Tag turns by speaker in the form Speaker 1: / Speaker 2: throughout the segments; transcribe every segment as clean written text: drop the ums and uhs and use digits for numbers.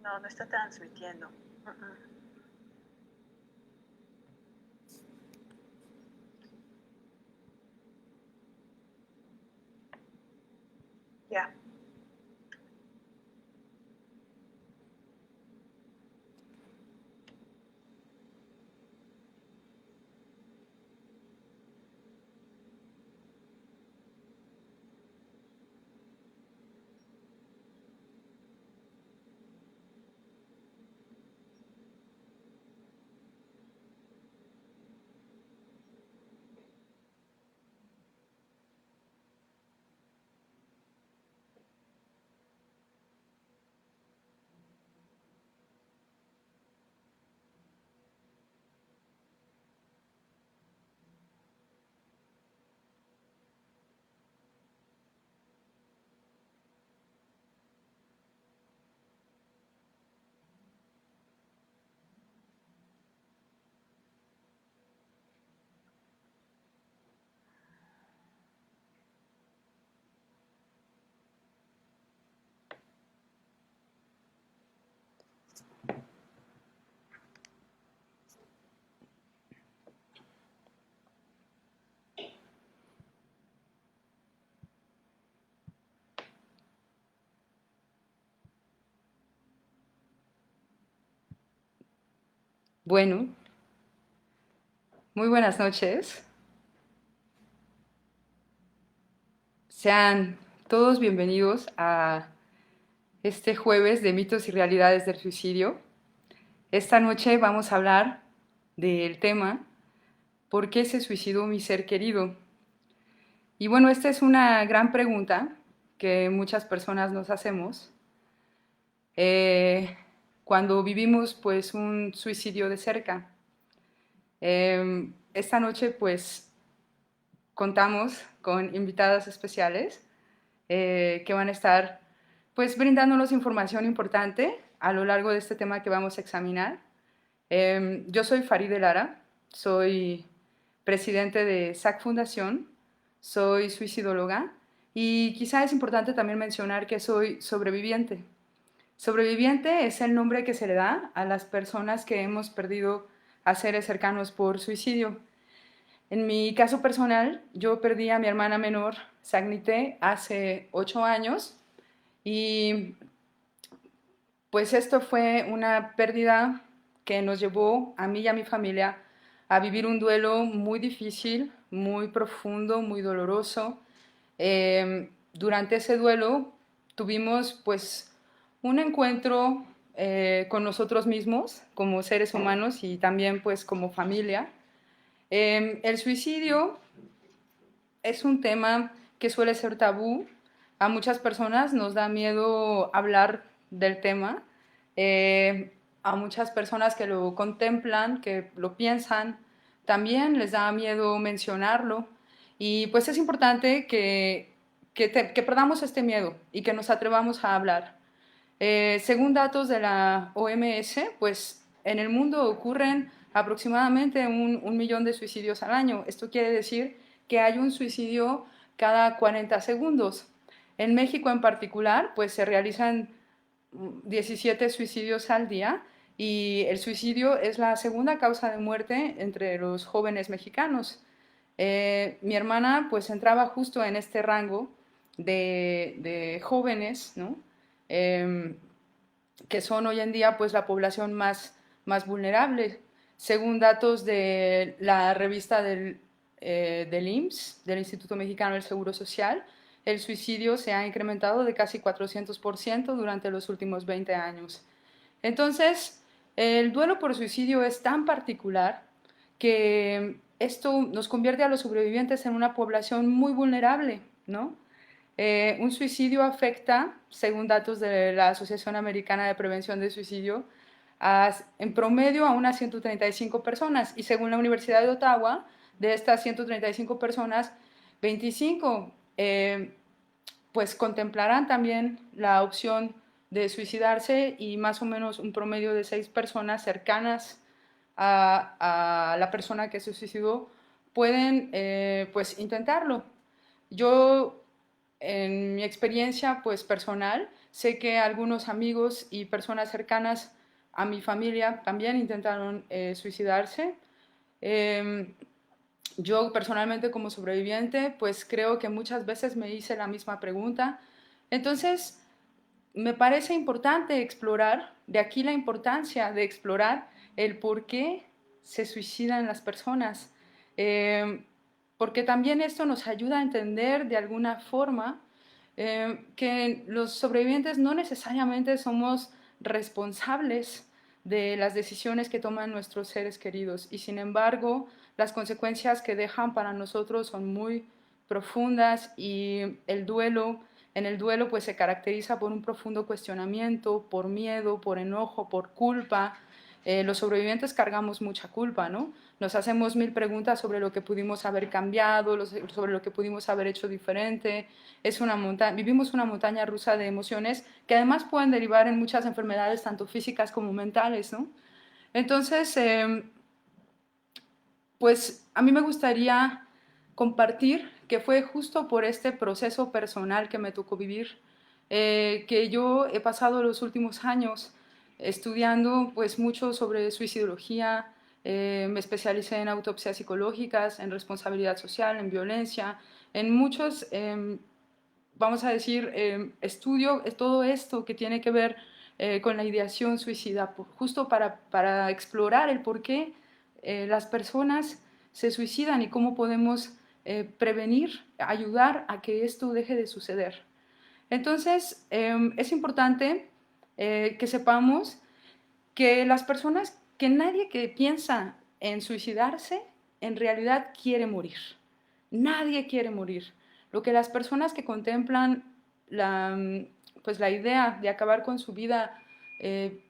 Speaker 1: No, no está transmitiendo. Ya.
Speaker 2: Bueno, muy buenas noches. Sean todos bienvenidos a este jueves de mitos y realidades del suicidio. Esta noche vamos a hablar del tema ¿por qué se suicidó mi ser querido? Y bueno, esta es una gran pregunta que muchas personas nos hacemos cuando vivimos pues un suicidio de cerca. Esta noche pues contamos con invitadas especiales que van a estar pues brindándonos información importante a lo largo de este tema que vamos a examinar. Yo soy Farideh Lara, soy presidente de SAC Fundación, soy suicidóloga y quizá es importante también mencionar que soy sobreviviente. Sobreviviente es el nombre que se le da a las personas que hemos perdido a seres cercanos por suicidio. En mi caso personal, yo perdí a mi hermana menor, Sagnité, hace 8 años y pues esto fue una pérdida que nos llevó a mí y a mi familia a vivir un duelo muy difícil, muy profundo, muy doloroso. Durante ese duelo tuvimos pues un encuentro con nosotros mismos como seres humanos y también pues como familia. El suicidio es un tema que suele ser tabú. A muchas personas nos da miedo hablar del tema. A muchas personas que lo contemplan, que lo piensan, también les da miedo mencionarlo. Y pues es importante que perdamos este miedo y que nos atrevamos a hablar. Según datos de la OMS, pues en el mundo ocurren aproximadamente un millón de suicidios al año. Esto quiere decir que hay un suicidio cada 40 segundos. En México en particular, pues se realizan 17 suicidios al día y el suicidio es la segunda causa de muerte entre los jóvenes mexicanos. Mi hermana pues entraba justo en este rango de jóvenes, ¿no? Eh, que son hoy en día pues la población más vulnerable. Según datos de la revista del IMSS, del Instituto Mexicano del Seguro Social, el suicidio se ha incrementado de casi 400% durante los últimos 20 años. Entonces, el duelo por suicidio es tan particular que esto nos convierte a los sobrevivientes en una población muy vulnerable, ¿no? Un suicidio afecta, según datos de la Asociación Americana de Prevención de Suicidio, en promedio a unas 135 personas y según la Universidad de Ottawa, de estas 135 personas, 25 pues contemplarán también la opción de suicidarse y más o menos un promedio de 6 personas cercanas a la persona que se suicidó pueden pues intentarlo. Yo en mi experiencia pues personal Sé que algunos amigos y personas cercanas a mi familia también intentaron suicidarse. Eh, yo personalmente como sobreviviente, pues creo que muchas veces me hice la misma pregunta. Entonces, me parece importante explorar, de aquí la importancia de explorar el por qué se suicidan las personas, eh, porque también esto nos ayuda a entender de alguna forma que los sobrevivientes no necesariamente somos responsables de las decisiones que toman nuestros seres queridos y sin embargo las consecuencias que dejan para nosotros son muy profundas y en el duelo pues se caracteriza por un profundo cuestionamiento, por miedo, por enojo, por culpa. Los sobrevivientes cargamos mucha culpa, ¿no? Nos hacemos mil preguntas sobre lo que pudimos haber cambiado, sobre lo que pudimos haber hecho diferente. Vivimos una montaña rusa de emociones que además pueden derivar en muchas enfermedades, tanto físicas como mentales, ¿no? Entonces, pues a mí me gustaría compartir que fue justo por este proceso personal que me tocó vivir, que yo he pasado los últimos años estudiando pues mucho sobre suicidología, me especialicé en autopsias psicológicas, en responsabilidad social, en violencia, en muchos, vamos a decir, estudio todo esto que tiene que ver con la ideación suicida, justo para explorar el por qué las personas se suicidan y cómo podemos prevenir, ayudar a que esto deje de suceder. Entonces, es importante que sepamos que las personas, que nadie que piensa en suicidarse, en realidad quiere morir. Nadie quiere morir. Lo que las personas que contemplan pues la idea de acabar con su vida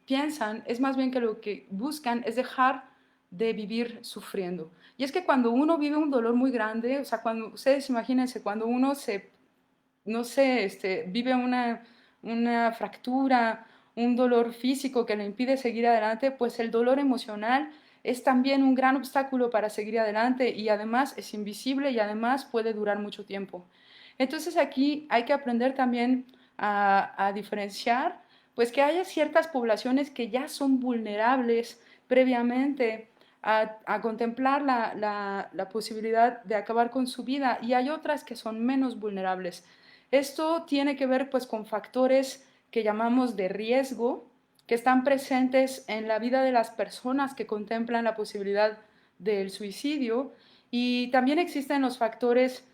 Speaker 2: piensan es más bien que lo que buscan es dejar de vivir sufriendo. Y es que cuando uno vive un dolor muy grande, o sea, cuando ustedes imagínense, cuando uno no sé, vive una fractura, un dolor físico que le impide seguir adelante, pues el dolor emocional es también un gran obstáculo para seguir adelante y además es invisible y además puede durar mucho tiempo. Entonces aquí hay que aprender también a diferenciar, pues que haya ciertas poblaciones que ya son vulnerables previamente a contemplar la posibilidad de acabar con su vida y hay otras que son menos vulnerables. Esto tiene que ver pues con factores que llamamos de riesgo, que están presentes en la vida de las personas que contemplan la posibilidad del suicidio y también existen los factores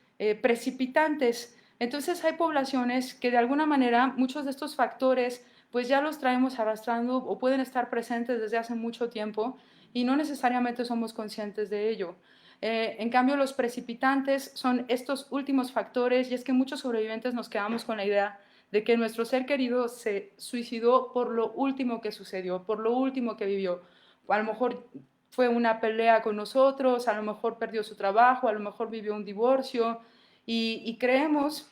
Speaker 2: precipitantes. Entonces hay poblaciones que de alguna manera muchos de estos factores pues ya los traemos arrastrando o pueden estar presentes desde hace mucho tiempo y no necesariamente somos conscientes de ello. En cambio, los precipitantes son estos últimos factores y es que muchos sobrevivientes nos quedamos con la idea de que nuestro ser querido se suicidó por lo último que sucedió, por lo último que vivió. A lo mejor fue una pelea con nosotros, a lo mejor perdió su trabajo, a lo mejor vivió un divorcio y creemos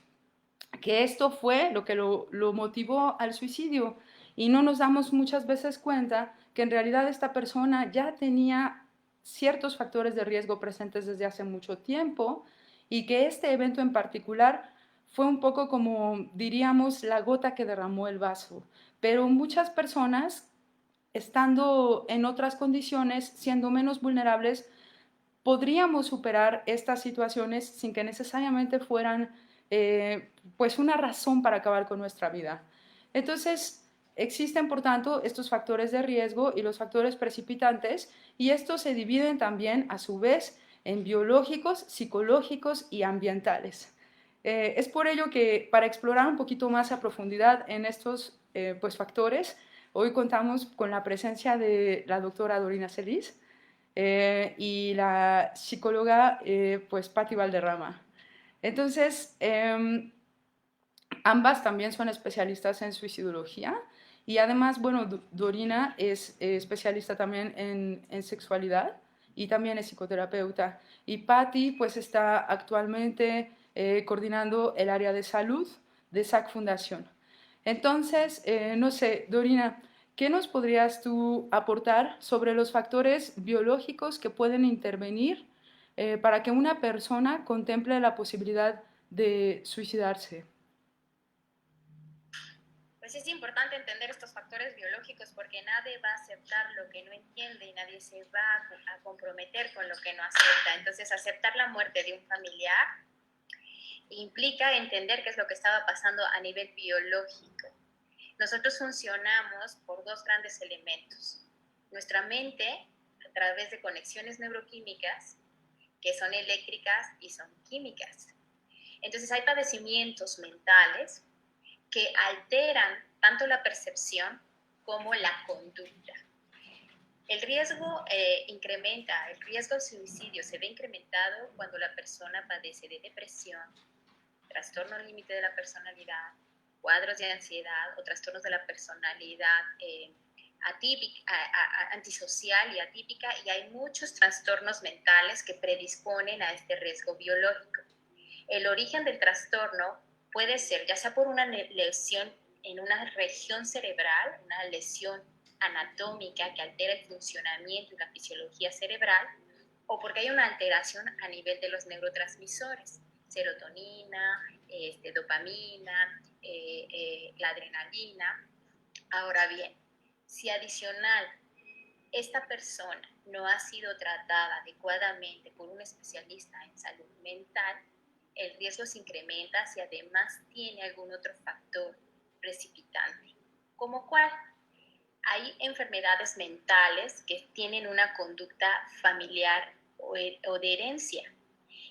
Speaker 2: que esto fue lo que lo motivó al suicidio y no nos damos muchas veces cuenta que en realidad esta persona ya tenía ciertos factores de riesgo presentes desde hace mucho tiempo y que este evento en particular fue un poco como, diríamos, la gota que derramó el vaso. Pero muchas personas, estando en otras condiciones, siendo menos vulnerables, podríamos superar estas situaciones sin que necesariamente fueran pues una razón para acabar con nuestra vida. Entonces, existen por tanto estos factores de riesgo y los factores precipitantes y estos se dividen también a su vez en biológicos, psicológicos y ambientales. Es por ello que para explorar un poquito más a profundidad en estos pues, factores, hoy contamos con la presencia de la doctora Dorina Celis, y la psicóloga, pues, Patti Valderrama. Entonces, ambas también son especialistas en suicidología y además, bueno, Dorina es especialista también en sexualidad y también es psicoterapeuta. Y Patti, pues, está actualmente coordinando el área de salud de SAC Fundación. Entonces, no sé, Dorina, ¿qué nos podrías tú aportar sobre los factores biológicos que pueden intervenir para que una persona contemple la posibilidad de suicidarse?
Speaker 1: Pues es importante entender estos factores biológicos porque nadie va a aceptar lo que no entiende y nadie se va a comprometer con lo que no acepta. Entonces, aceptar la muerte de un familiar implica entender qué es lo que estaba pasando a nivel biológico. Nosotros funcionamos por dos grandes elementos. Nuestra mente, a través de conexiones neuroquímicas, que son eléctricas y son químicas. Entonces, hay padecimientos mentales que alteran tanto la percepción como la conducta. El riesgo incrementa, el riesgo de suicidio se ve incrementado cuando la persona padece de depresión, trastorno límite de la personalidad, cuadros de ansiedad o trastornos de la personalidad atípica, antisocial y atípica, y hay muchos trastornos mentales que predisponen a este riesgo biológico. El origen del trastorno puede ser ya sea por una lesión en una región cerebral, una lesión anatómica que altera el funcionamiento y la fisiología cerebral, o porque hay una alteración a nivel de los neurotransmisores, serotonina, dopamina, la adrenalina. Ahora bien, si adicional esta persona no ha sido tratada adecuadamente por un especialista en salud mental, el riesgo se incrementa si además tiene algún otro factor precipitante. ¿Como cuál? Hay enfermedades mentales que tienen una conducta familiar o de herencia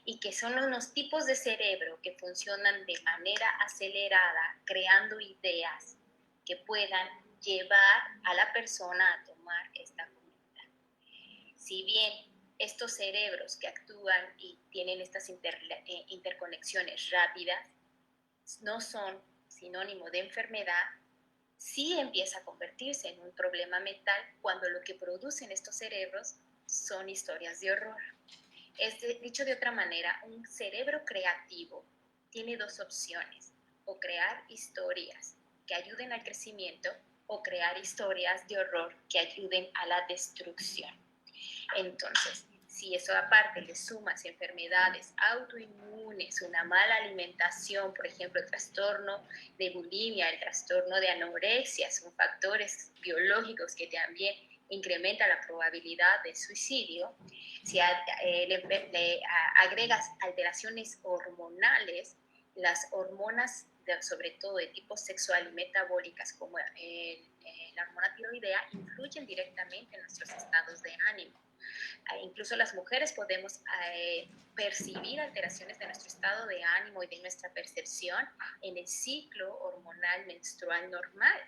Speaker 1: y que son unos tipos de cerebro que funcionan de manera acelerada, creando ideas que puedan llevar a la persona a tomar esta conducta. Si bien estos cerebros que actúan y tienen estas interconexiones rápidas no son sinónimo de enfermedad, sí empieza a convertirse en un problema mental cuando lo que producen estos cerebros son historias de horror. Dicho de otra manera, un cerebro creativo tiene dos opciones: o crear historias que ayuden al crecimiento o crear historias de horror que ayuden a la destrucción. Entonces, si eso aparte le sumas enfermedades autoinmunes, una mala alimentación, por ejemplo, el trastorno de bulimia, el trastorno de anorexia, son factores biológicos que también incrementan la probabilidad de suicidio. Si le agregas alteraciones hormonales, las hormonas, sobre todo de tipo sexual y metabólicas, como la hormona tiroidea, influyen directamente en nuestros estados de ánimo. Incluso las mujeres podemos percibir alteraciones de nuestro estado de ánimo y de nuestra percepción en el ciclo hormonal menstrual normal.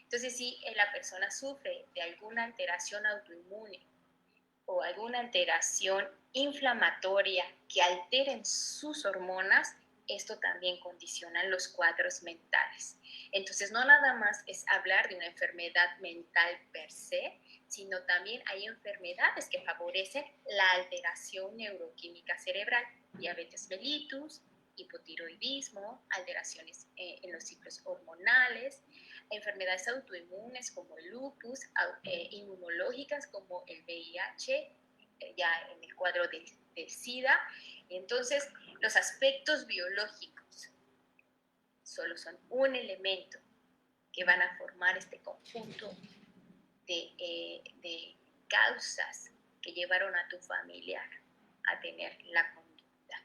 Speaker 1: Entonces, si la persona sufre de alguna alteración autoinmune o alguna alteración inflamatoria que alteren sus hormonas, esto también condiciona los cuadros mentales. Entonces, no nada más es hablar de una enfermedad mental per se, sino también hay enfermedades que favorecen la alteración neuroquímica cerebral, diabetes mellitus, hipotiroidismo, alteraciones en los ciclos hormonales, enfermedades autoinmunes como el lupus, inmunológicas como el VIH, ya en el cuadro de SIDA. Entonces, los aspectos biológicos solo son un elemento que van a formar este conjunto de causas que llevaron a tu familiar a tener la conducta.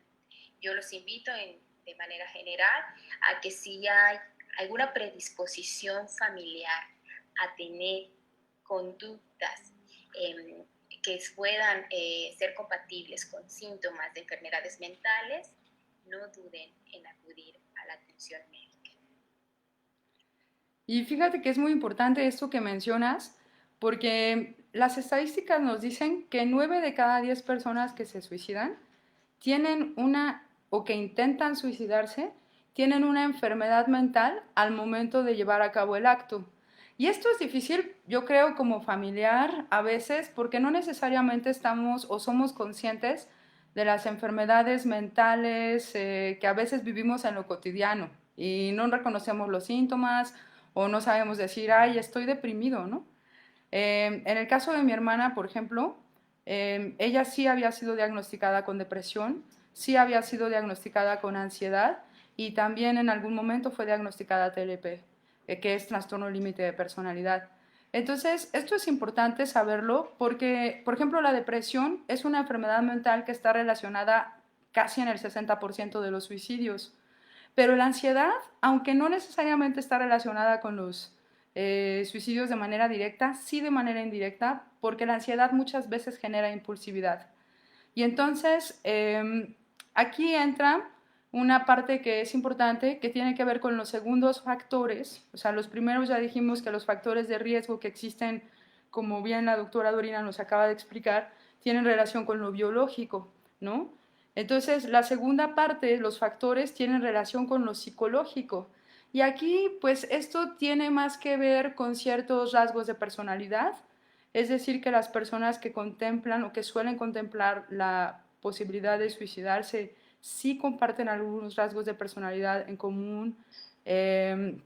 Speaker 1: Yo los invito de manera general a que si hay alguna predisposición familiar a tener conductas que puedan ser compatibles con síntomas de enfermedades mentales, no duden en acudir a la atención médica.
Speaker 2: Y fíjate que es muy importante esto que mencionas, porque las estadísticas nos dicen que 9 de cada 10 personas que se suicidan tienen una, o que intentan suicidarse, tienen una enfermedad mental al momento de llevar a cabo el acto. Y esto es difícil, yo creo, como familiar a veces, porque no necesariamente estamos o somos conscientes de las enfermedades mentales que a veces vivimos en lo cotidiano y no reconocemos los síntomas o no sabemos decir, ay, estoy deprimido, ¿no? En el caso de mi hermana, por ejemplo, ella sí había sido diagnosticada con depresión, sí había sido diagnosticada con ansiedad y también en algún momento fue diagnosticada TLP. que es trastorno límite de personalidad. Entonces, esto es importante saberlo porque, por ejemplo, la depresión es una enfermedad mental que está relacionada casi en el 60% de los suicidios. Pero la ansiedad, aunque no necesariamente está relacionada con los suicidios de manera directa, sí de manera indirecta, porque la ansiedad muchas veces genera impulsividad. Y entonces, aquí entra una parte que es importante, que tiene que ver con los segundos factores. O sea, los primeros ya dijimos que los factores de riesgo que existen, como bien la doctora Dorina nos acaba de explicar, tienen relación con lo biológico, ¿no? Entonces, la segunda parte, los factores, tienen relación con lo psicológico. Y aquí, pues, esto tiene más que ver con ciertos rasgos de personalidad, es decir, que las personas que contemplan o que suelen contemplar la posibilidad de suicidarse sí comparten algunos rasgos de personalidad en común. Eh,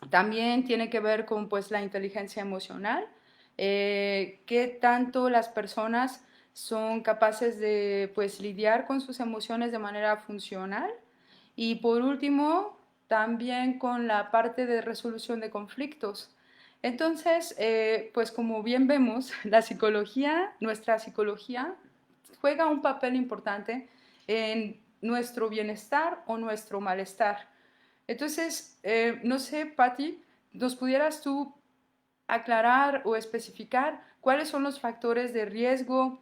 Speaker 2: También tiene que ver con pues, la inteligencia emocional, qué tanto las personas son capaces de pues, lidiar con sus emociones de manera funcional. Y por último, también con la parte de resolución de conflictos. Entonces, pues como bien vemos, la psicología, nuestra psicología, juega un papel importante en nuestro bienestar o nuestro malestar. Entonces, no sé, Patti, ¿nos pudieras tú aclarar o especificar cuáles son los factores de riesgo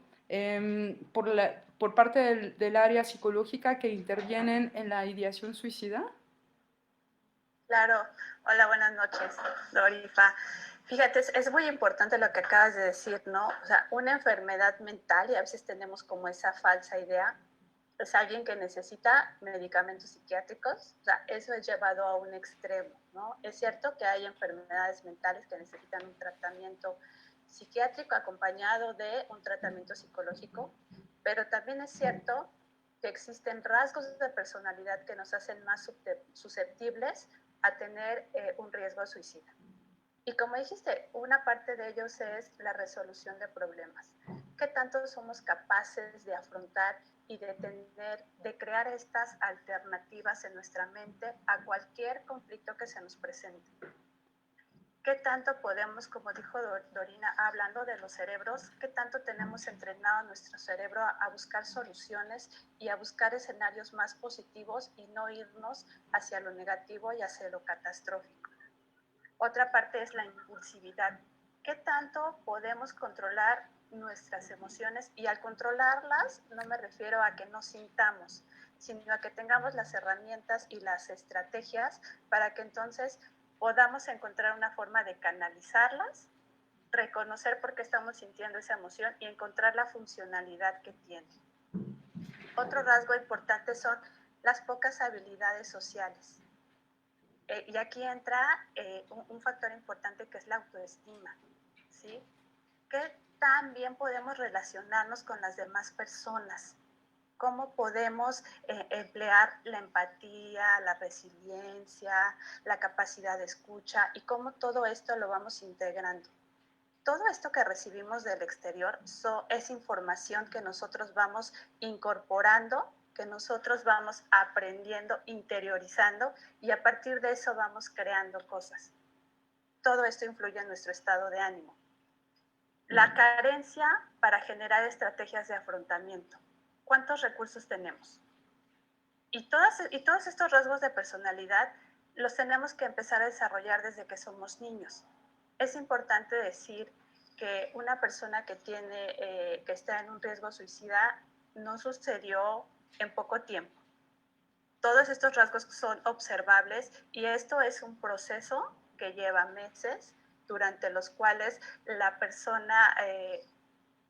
Speaker 2: por parte del área psicológica que intervienen en la ideación suicida?
Speaker 3: Claro, hola, buenas noches, Dorifa. Fíjate, es muy importante lo que acabas de decir, ¿no? O sea, una enfermedad mental, y a veces tenemos como esa falsa idea, es alguien que necesita medicamentos psiquiátricos, o sea, eso es llevado a un extremo, ¿no? Es cierto que hay enfermedades mentales que necesitan un tratamiento psiquiátrico acompañado de un tratamiento psicológico, pero también es cierto que existen rasgos de personalidad que nos hacen más susceptibles a tener un riesgo suicida. Y como dijiste, una parte de ellos es la resolución de problemas. ¿Qué tanto somos capaces de afrontar y de crear estas alternativas en nuestra mente a cualquier conflicto que se nos presente? ¿Qué tanto podemos, como dijo Dorina, hablando de los cerebros, qué tanto tenemos entrenado nuestro cerebro a buscar soluciones y a buscar escenarios más positivos y no irnos hacia lo negativo y hacia lo catastrófico? Otra parte es la impulsividad. ¿Qué tanto podemos controlar nuestras emociones? Y al controlarlas no me refiero a que no sintamos, sino a que tengamos las herramientas y las estrategias para que entonces podamos encontrar una forma de canalizarlas, reconocer por qué estamos sintiendo esa emoción y encontrar la funcionalidad que tiene. Otro rasgo importante son las pocas habilidades sociales. Y aquí entra un factor importante que es la autoestima, ¿sí? ¿Qué tan bien podemos relacionarnos con las demás personas? ¿Cómo podemos emplear la empatía, la resiliencia, la capacidad de escucha y cómo todo esto lo vamos integrando? Todo esto que recibimos del exterior es información que nosotros vamos incorporando, que nosotros vamos aprendiendo, interiorizando y a partir de eso vamos creando cosas. Todo esto influye en nuestro estado de ánimo. La carencia para generar estrategias de afrontamiento. ¿Cuántos recursos tenemos? Y todos estos rasgos de personalidad los tenemos que empezar a desarrollar desde que somos niños. Es importante decir que una persona que está en un riesgo suicida no sucedió en poco tiempo. Todos estos rasgos son observables y esto es un proceso que lleva meses, durante los cuales la persona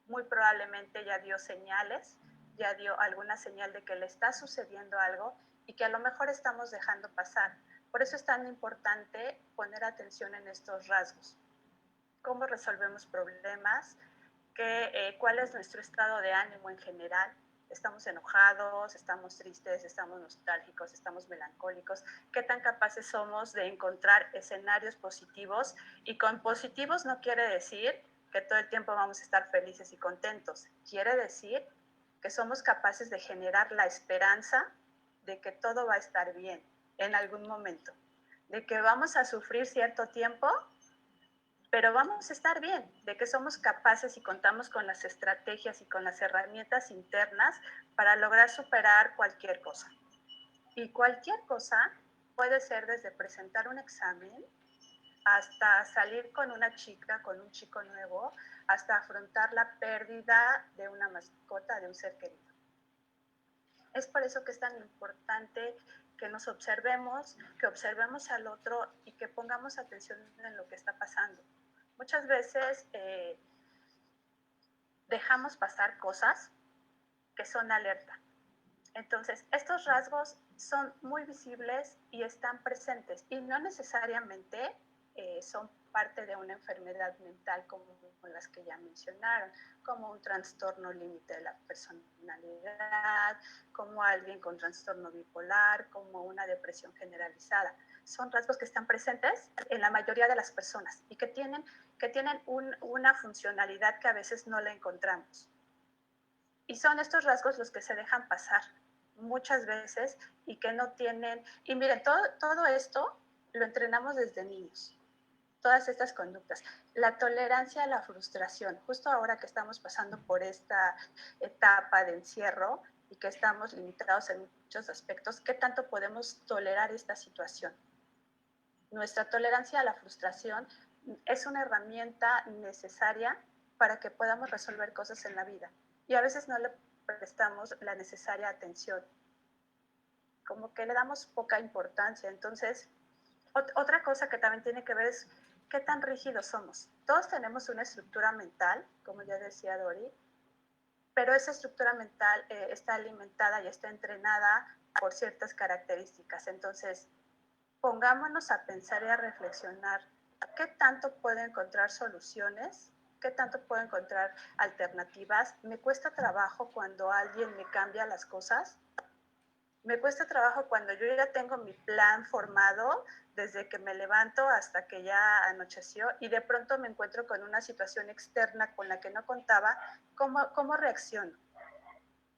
Speaker 3: muy probablemente ya dio señales, ya dio alguna señal de que le está sucediendo algo y que a lo mejor estamos dejando pasar. Por eso es tan importante poner atención en estos rasgos. ¿Cómo resolvemos problemas? ¿Cuál es nuestro estado de ánimo en general? ¿Estamos enojados? ¿Estamos tristes? ¿Estamos nostálgicos? ¿Estamos melancólicos? ¿Qué tan capaces somos de encontrar escenarios positivos? Y con positivos no quiere decir que todo el tiempo vamos a estar felices y contentos. Quiere decir que somos capaces de generar la esperanza de que todo va a estar bien en algún momento. de que vamos a sufrir cierto tiempo, pero vamos a estar bien, de que somos capaces y contamos con las estrategias y con las herramientas internas para lograr superar cualquier cosa. Y cualquier cosa puede ser desde presentar un examen hasta salir con una chica, con un chico nuevo, hasta afrontar la pérdida de una mascota, de un ser querido. Es por eso que es tan importante que nos observemos, que observemos al otro y que pongamos atención en lo que está pasando. Muchas veces dejamos pasar cosas que son alerta. Entonces, estos rasgos son muy visibles y están presentes y no necesariamente son parte de una enfermedad mental como las que ya mencionaron, como un trastorno límite de la personalidad, como alguien con trastorno bipolar, como una depresión generalizada. Son rasgos que están presentes en la mayoría de las personas y que tienen una funcionalidad que a veces no la encontramos. Y son estos rasgos los que se dejan pasar muchas veces y que no tienen... Y miren, todo esto lo entrenamos desde niños, todas estas conductas. La tolerancia a la frustración, justo ahora que estamos pasando por esta etapa de encierro y que estamos limitados en muchos aspectos, ¿qué tanto podemos tolerar esta situación? Nuestra tolerancia a la frustración es una herramienta necesaria para que podamos resolver cosas en la vida. Y a veces no le prestamos la necesaria atención, como que le damos poca importancia. Entonces, otra cosa que también tiene que ver es qué tan rígidos somos. Todos tenemos una estructura mental, como ya decía Dori, pero esa estructura mental está alimentada y está entrenada por ciertas características. Entonces, pongámonos a pensar y a reflexionar qué tanto puedo encontrar soluciones, qué tanto puedo encontrar alternativas. Me cuesta trabajo cuando alguien me cambia las cosas. Me cuesta trabajo cuando yo ya tengo mi plan formado desde que me levanto hasta que ya anocheció y de pronto me encuentro con una situación externa con la que no contaba. ¿Cómo reacciono?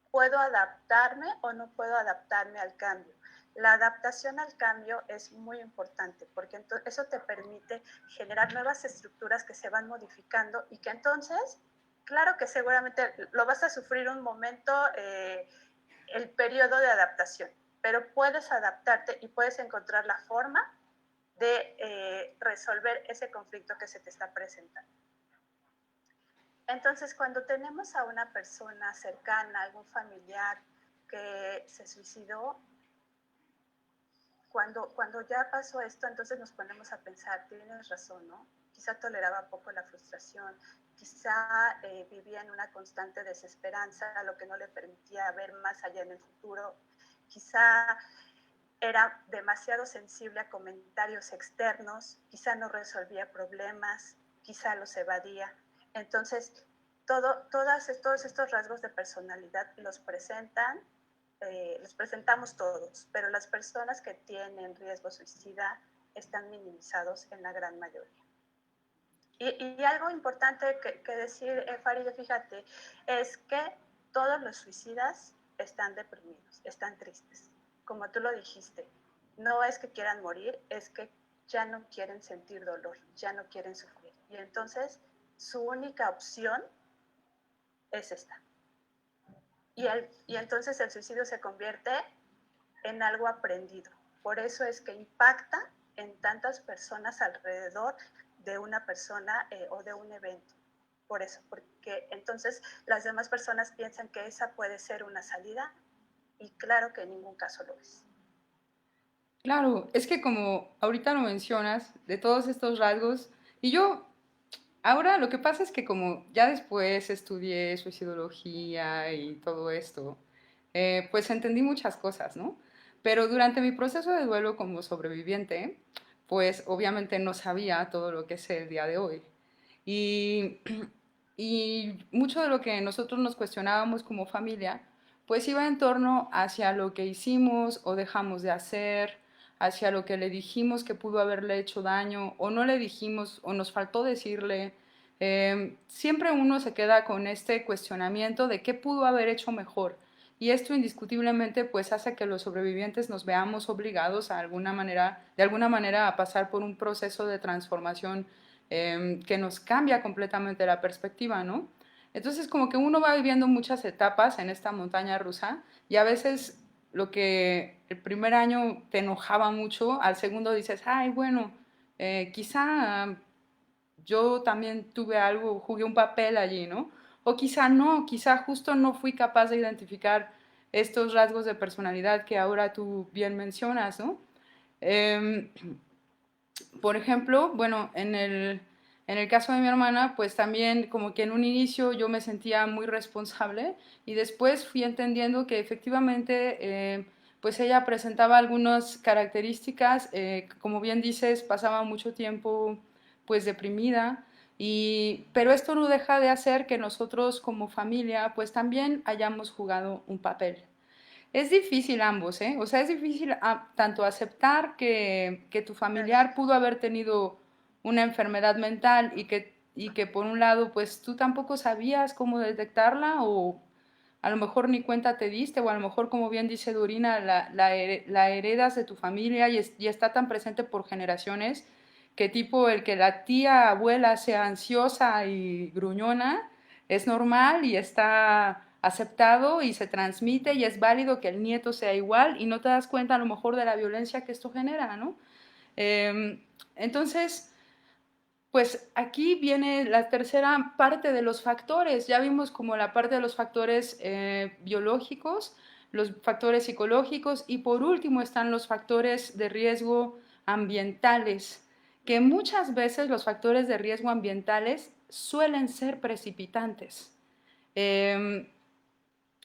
Speaker 3: ¿Puedo adaptarme o no puedo adaptarme al cambio? La adaptación al cambio es muy importante porque eso te permite generar nuevas estructuras que se van modificando y que entonces, claro que seguramente lo vas a sufrir un momento, el periodo de adaptación, pero puedes adaptarte y puedes encontrar la forma de resolver ese conflicto que se te está presentando. Entonces, cuando tenemos a una persona cercana, algún familiar que se suicidó, cuando ya pasó esto, entonces nos ponemos a pensar, tienes razón, ¿no? Quizá toleraba poco la frustración, quizá vivía en una constante desesperanza, lo que no le permitía ver más allá en el futuro, quizá era demasiado sensible a comentarios externos, quizá no resolvía problemas, quizá los evadía. Entonces, todos estos rasgos de personalidad los presentamos todos, pero las personas que tienen riesgo suicida están minimizados en la gran mayoría. Y algo importante que decir, Farid, fíjate, es que todos los suicidas están deprimidos, están tristes. Como tú lo dijiste, no es que quieran morir, es que ya no quieren sentir dolor, ya no quieren sufrir. Y entonces su única opción es esta. Y entonces el suicidio se convierte en algo aprendido. Por eso es que impacta en tantas personas alrededor de una persona o de un evento. Por eso, porque entonces las demás personas piensan que esa puede ser una salida y claro que en ningún caso lo es.
Speaker 2: Claro, es que como ahorita lo mencionas, de todos estos rasgos, y yo ahora lo que pasa es que como ya después estudié suicidología y todo esto, pues entendí muchas cosas, ¿no? Pero durante mi proceso de duelo como sobreviviente, pues obviamente no sabía todo lo que sé el día de hoy. Y, y mucho de lo que nosotros nos cuestionábamos como familia, pues iba en torno hacia lo que hicimos o dejamos de hacer, hacia lo que le dijimos que pudo haberle hecho daño o no le dijimos o nos faltó decirle. Siempre uno se queda con este cuestionamiento de qué pudo haber hecho mejor, y esto indiscutiblemente pues hace que los sobrevivientes nos veamos obligados de alguna manera a pasar por un proceso de transformación que nos cambia completamente la perspectiva, ¿no? Entonces como que uno va viviendo muchas etapas en esta montaña rusa y a veces lo que el primer año te enojaba mucho, al segundo dices, ay, bueno, quizá yo también tuve algo, jugué un papel allí, ¿no? O quizá no, quizá justo no fui capaz de identificar estos rasgos de personalidad que ahora tú bien mencionas, ¿no? Eh, por ejemplo, bueno, en el caso de mi hermana, pues también como que en un inicio yo me sentía muy responsable y después fui entendiendo que efectivamente pues ella presentaba algunas características, como bien dices, pasaba mucho tiempo pues deprimida, pero esto no deja de hacer que nosotros como familia pues también hayamos jugado un papel. Es difícil ambos, ¿eh? O sea, es difícil tanto aceptar que tu
Speaker 3: Gracias.
Speaker 2: familiar pudo haber tenido una enfermedad mental y que por un lado, pues tú tampoco sabías cómo detectarla o a lo mejor ni cuenta te diste o a lo mejor, como bien dice Dorina, la heredas de tu familia y está tan presente por generaciones que tipo el que la tía abuela sea ansiosa y gruñona es normal y está aceptado y se transmite y es válido que el nieto sea igual y no te das cuenta a lo mejor de la violencia que esto genera, ¿no? Entonces, pues aquí viene la tercera parte de los factores. Ya vimos como la parte de los factores biológicos, los factores psicológicos y por último están los factores de riesgo ambientales, que muchas veces los factores de riesgo ambientales suelen ser precipitantes. Eh,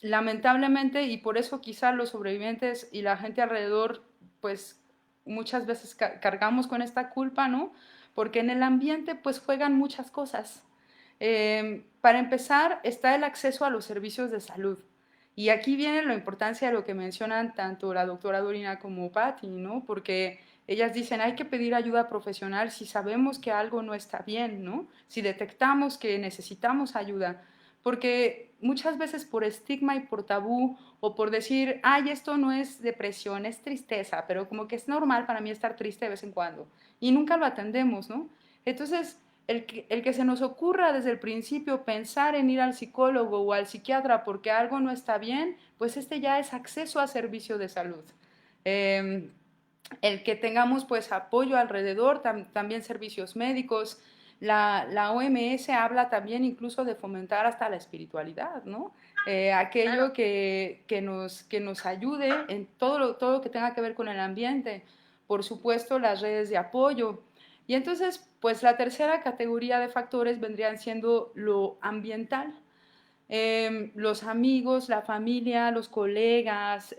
Speaker 2: Lamentablemente, y por eso quizá los sobrevivientes y la gente alrededor, pues muchas veces cargamos con esta culpa, ¿no? Porque en el ambiente pues juegan muchas cosas. Para empezar, está el acceso a los servicios de salud. Y aquí viene la importancia de lo que mencionan tanto la doctora Dorina como Patti, ¿no? Porque ellas dicen, hay que pedir ayuda profesional si sabemos que algo no está bien, ¿no? Si detectamos que necesitamos ayuda. Porque muchas veces por estigma y por tabú o por decir, ay, esto no es depresión, es tristeza, pero como que es normal para mí estar triste de vez en cuando. Y nunca lo atendemos, ¿no? Entonces, el que se nos ocurra desde el principio pensar en ir al psicólogo o al psiquiatra porque algo no está bien, pues este ya es acceso a servicio de salud. Eh, el que tengamos pues apoyo alrededor, también servicios médicos. La OMS habla también incluso de fomentar hasta la espiritualidad, ¿no?
Speaker 3: Claro.
Speaker 2: Aquello que nos ayude en todo lo que tenga que ver con el ambiente. Por supuesto, las redes de apoyo. Y entonces, pues la tercera categoría de factores vendrían siendo lo ambiental, los amigos, la familia, los colegas,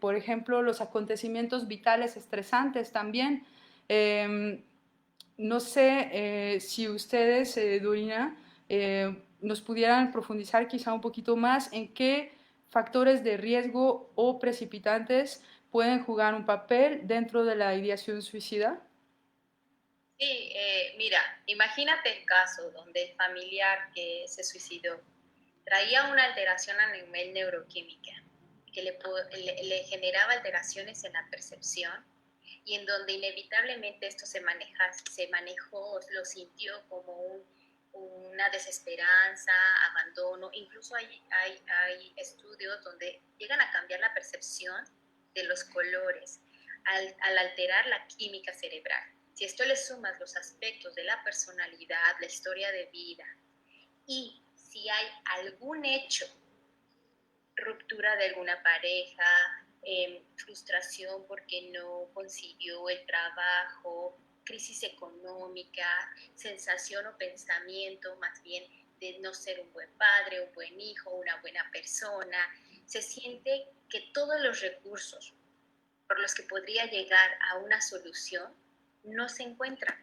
Speaker 2: por ejemplo, los acontecimientos vitales estresantes también. Eh, no sé si ustedes, Dorina, nos pudieran profundizar quizá un poquito más en qué factores de riesgo o precipitantes pueden jugar un papel dentro de la ideación suicida.
Speaker 1: Sí, mira, imagínate el caso donde el familiar que se suicidó traía una alteración a nivel neuroquímica que le generaba alteraciones en la percepción y en donde inevitablemente esto se manejó, lo sintió como una desesperanza, abandono. Incluso hay estudios donde llegan a cambiar la percepción de los colores al alterar la química cerebral. Si esto le sumas los aspectos de la personalidad, la historia de vida y si hay algún hecho, ruptura de alguna pareja, frustración porque no consiguió el trabajo, crisis económica, sensación o pensamiento más bien de no ser un buen padre, un buen hijo, una buena persona, se siente que todos los recursos por los que podría llegar a una solución no se encuentran.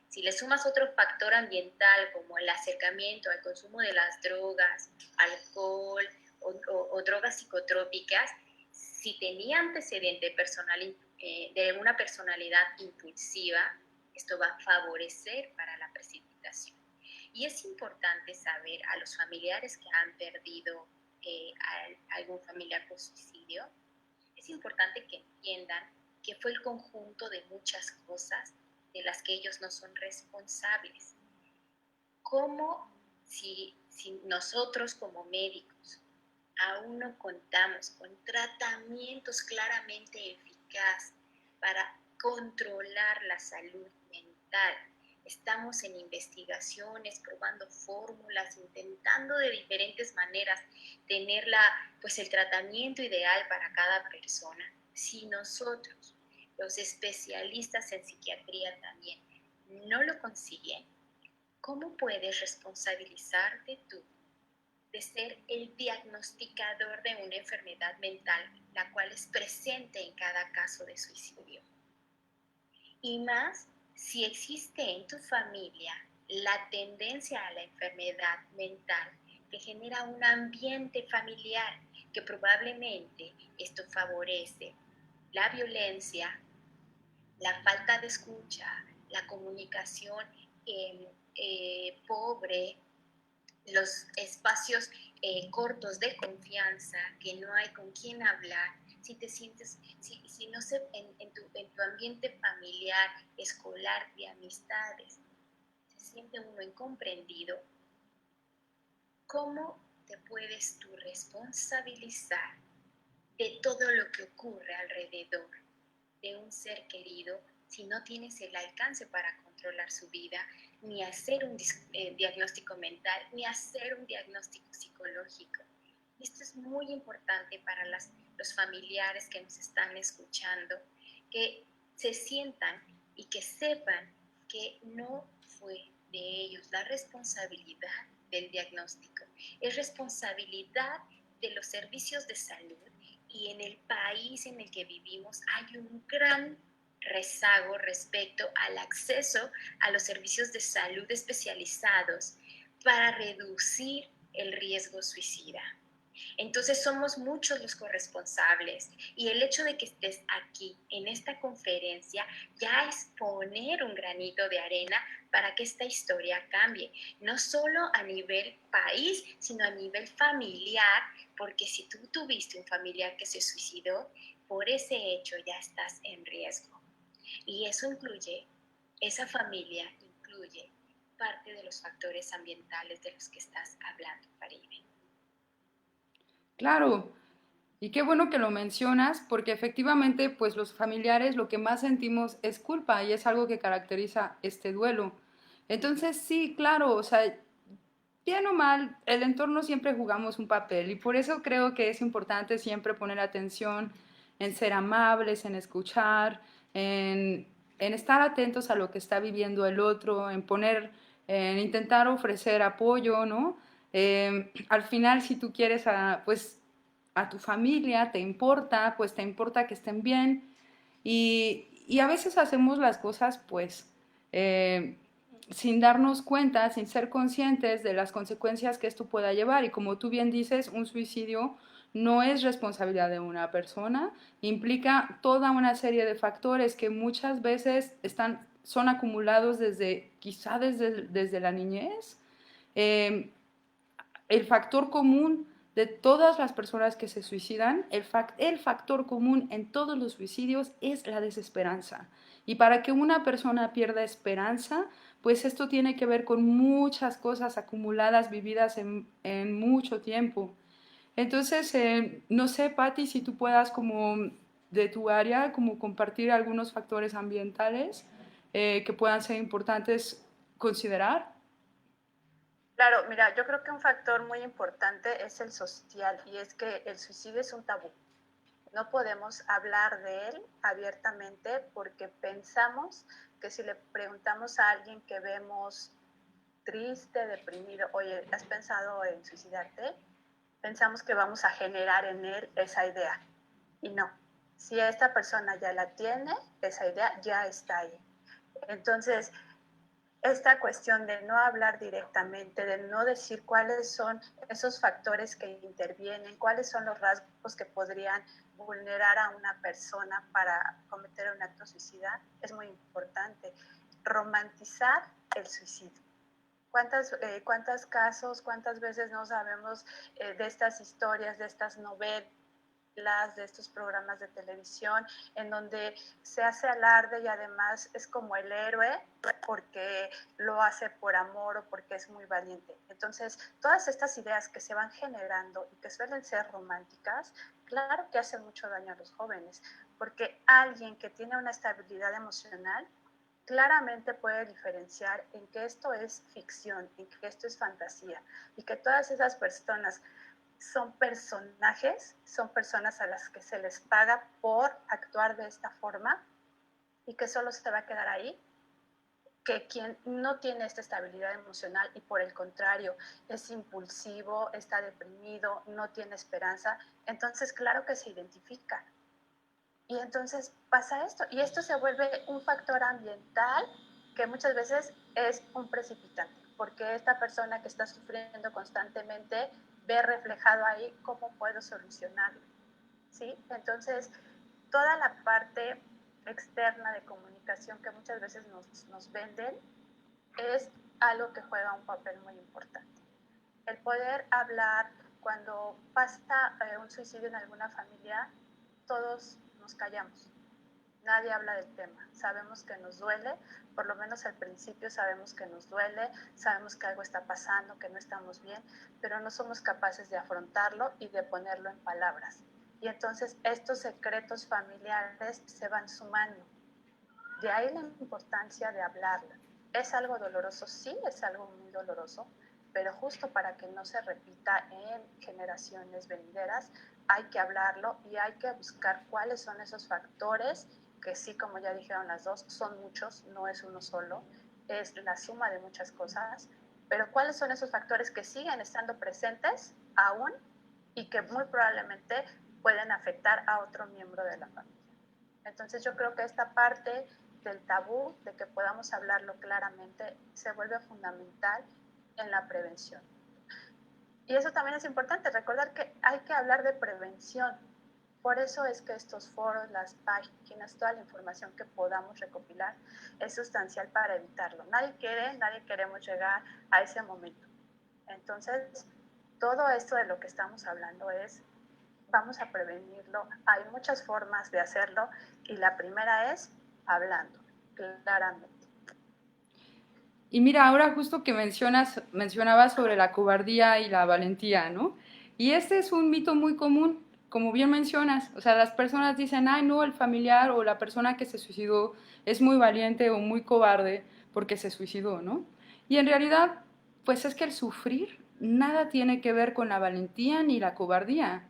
Speaker 1: Si le sumas otro factor ambiental como el acercamiento al consumo de las drogas, alcohol o drogas psicotrópicas, si tenía antecedente personal de una personalidad impulsiva, esto va a favorecer para la precipitación. Y es importante saber a los familiares que han perdido algún familiar con suicidio, es importante que entiendan que fue el conjunto de muchas cosas de las que ellos no son responsables. ¿Cómo si nosotros como médicos aún no contamos con tratamientos claramente eficaces para controlar la salud mental? Estamos en investigaciones, probando fórmulas, intentando de diferentes maneras tener pues el tratamiento ideal para cada persona. Si nosotros, los especialistas en psiquiatría también, no lo consiguen, ¿cómo puedes responsabilizarte tú de ser el diagnosticador de una enfermedad mental, la cual es presente en cada caso de suicidio? Y más si existe en tu familia la tendencia a la enfermedad mental que genera un ambiente familiar que probablemente esto favorece la violencia, la falta de escucha, la comunicación pobre, los espacios cortos de confianza, que no hay con quién hablar, si te sientes, si no sé, en tu ambiente familiar, escolar, de amistades, se siente uno incomprendido, ¿cómo te puedes tú responsabilizar de todo lo que ocurre alrededor de un ser querido si no tienes el alcance para controlar su vida, ni hacer un diagnóstico mental, ni hacer un diagnóstico psicológico? Y esto es muy importante para los familiares que nos están escuchando, que se sientan y que sepan que no fue de ellos la responsabilidad del diagnóstico, es responsabilidad de los servicios de salud. Y en el país en el que vivimos hay un gran rezago respecto al acceso a los servicios de salud especializados para reducir el riesgo suicida. Entonces somos muchos los corresponsables, y el hecho de que estés aquí en esta conferencia ya es poner un granito de arena para que esta historia cambie, no solo a nivel país, sino a nivel familiar, porque si tú tuviste un familiar que se suicidó, por ese hecho ya estás en riesgo. Y eso incluye, esa familia incluye parte de los factores ambientales de los que estás hablando, Faribe.
Speaker 2: Claro, y qué bueno que lo mencionas, porque efectivamente, pues los familiares lo que más sentimos es culpa y es algo que caracteriza este duelo. Entonces, sí, claro, o sea, bien o mal, el entorno siempre jugamos un papel y por eso creo que es importante siempre poner atención en ser amables, en escuchar, en estar atentos a lo que está viviendo el otro, en intentar ofrecer apoyo, ¿no? Al final, si tú quieres pues, a tu familia, pues te importa que estén bien y a veces hacemos las cosas, pues, sin darnos cuenta, sin ser conscientes de las consecuencias que esto pueda llevar. Y como tú bien dices, un suicidio no es responsabilidad de una persona, implica toda una serie de factores que muchas veces son acumulados quizá desde la niñez. Eh, el factor común de todas las personas que se suicidan, el factor común en todos los suicidios es la desesperanza. Y para que una persona pierda esperanza, pues esto tiene que ver con muchas cosas acumuladas, vividas en mucho tiempo. Entonces, no sé, Patti, si tú puedas como de tu área, como compartir algunos factores ambientales que puedan ser importantes considerar.
Speaker 3: Claro, mira, yo creo que un factor muy importante es el social, y es que el suicidio es un tabú. No podemos hablar de él abiertamente porque pensamos que si le preguntamos a alguien que vemos triste, deprimido, oye, ¿has pensado en suicidarte? Pensamos que vamos a generar en él esa idea. Y no, si esta persona ya la tiene, esa idea ya está ahí. Entonces, esta cuestión de no hablar directamente, de no decir cuáles son esos factores que intervienen, cuáles son los rasgos que podrían vulnerar a una persona para cometer un acto suicida, es muy importante. Romantizar el suicidio. ¿Cuántos casos, cuántas veces no sabemos de estas historias, de estas novelas, de estos programas de televisión, en donde se hace alarde y además es como el héroe porque lo hace por amor o porque es muy valiente? Entonces, todas estas ideas que se van generando y que suelen ser románticas, claro que hacen mucho daño a los jóvenes, porque alguien que tiene una estabilidad emocional claramente puede diferenciar en que esto es ficción, en que esto es fantasía, y que todas esas personas son personajes, son personas a las que se les paga por actuar de esta forma y que solo se va a quedar ahí, que quien no tiene esta estabilidad emocional y por el contrario es impulsivo, está deprimido, no tiene esperanza, entonces claro que se identifica. Y entonces pasa esto, y esto se vuelve un factor ambiental que muchas veces es un precipitante, porque esta persona que está sufriendo constantemente ve reflejado ahí cómo puedo solucionarlo, ¿sí? Entonces, toda la parte externa de comunicación que muchas veces nos venden es algo que juega un papel muy importante. El poder hablar cuando pasa un suicidio en alguna familia, todos nos callamos. Nadie habla del tema. Sabemos que nos duele, por lo menos al principio sabemos que nos duele, sabemos que algo está pasando, que no estamos bien, pero no somos capaces de afrontarlo y de ponerlo en palabras. Y entonces estos secretos familiares se van sumando. De ahí la importancia de hablarlo. ¿Es algo doloroso? Sí, es algo muy doloroso, pero justo para que no se repita en generaciones venideras, hay que hablarlo y hay que buscar cuáles son esos factores que sí, como ya dijeron las dos, son muchos, no es uno solo, es la suma de muchas cosas, pero cuáles son esos factores que siguen estando presentes aún y que muy probablemente pueden afectar a otro miembro de la familia. Entonces yo creo que esta parte del tabú, de que podamos hablarlo claramente, se vuelve fundamental en la prevención. Y eso también es importante, recordar que hay que hablar de prevención. Por eso es que estos foros, las páginas, toda la información que podamos recopilar es sustancial para evitarlo. Nadie queremos llegar a ese momento. Entonces, todo esto de lo que estamos hablando es, vamos a prevenirlo. Hay muchas formas de hacerlo y la primera es hablando, claramente.
Speaker 2: Y mira, ahora justo que mencionabas sobre la cobardía y la valentía, ¿no? Y este es un mito muy común, como bien mencionas. O sea, las personas dicen, ay, no, el familiar o la persona que se suicidó es muy valiente o muy cobarde porque se suicidó, ¿no? Y en realidad, pues es que el sufrir nada tiene que ver con la valentía ni la cobardía.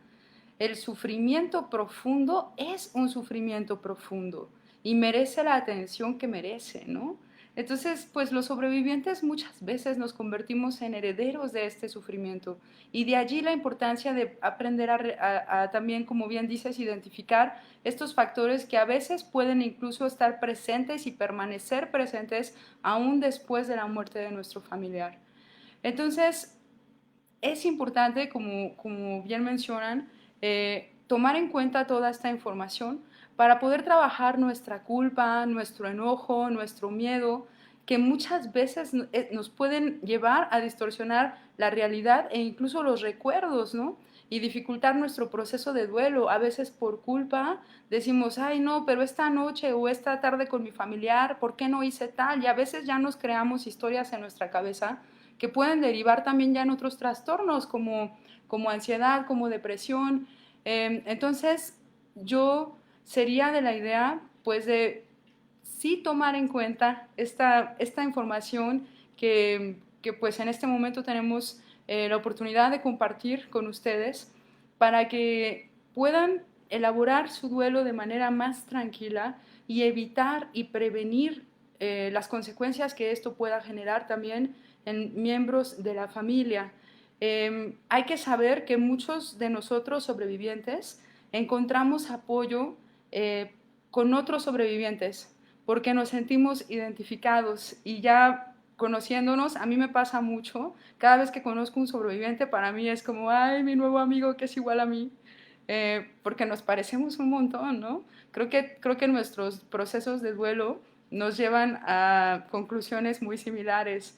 Speaker 2: El sufrimiento profundo es un sufrimiento profundo y merece la atención que merece, ¿no? Entonces, pues los sobrevivientes muchas veces nos convertimos en herederos de este sufrimiento y de allí la importancia de aprender a también, como bien dices, identificar estos factores que a veces pueden incluso estar presentes y permanecer presentes aún después de la muerte de nuestro familiar. Entonces, es importante, como bien mencionan, tomar en cuenta toda esta información para poder trabajar nuestra culpa, nuestro enojo, nuestro miedo, que muchas veces nos pueden llevar a distorsionar la realidad e incluso los recuerdos, ¿no? Y dificultar nuestro proceso de duelo. A veces por culpa decimos, ay no, pero esta noche o esta tarde con mi familiar, ¿por qué no hice tal? Y a veces ya nos creamos historias en nuestra cabeza que pueden derivar también ya en otros trastornos como ansiedad, como depresión. Entonces, yo sería de la idea, pues, de sí tomar en cuenta esta información que, pues, en este momento tenemos la oportunidad de compartir con ustedes para que puedan elaborar su duelo de manera más tranquila y evitar y prevenir las consecuencias que esto pueda generar también en miembros de la familia. Hay que saber que muchos de nosotros sobrevivientes encontramos apoyo con otros sobrevivientes porque nos sentimos identificados y ya conociéndonos, a mí me pasa mucho, cada vez que conozco un sobreviviente para mí es como, ay, mi nuevo amigo que es igual a mí, porque nos parecemos un montón, ¿no? Creo que nuestros procesos de duelo nos llevan a conclusiones muy similares.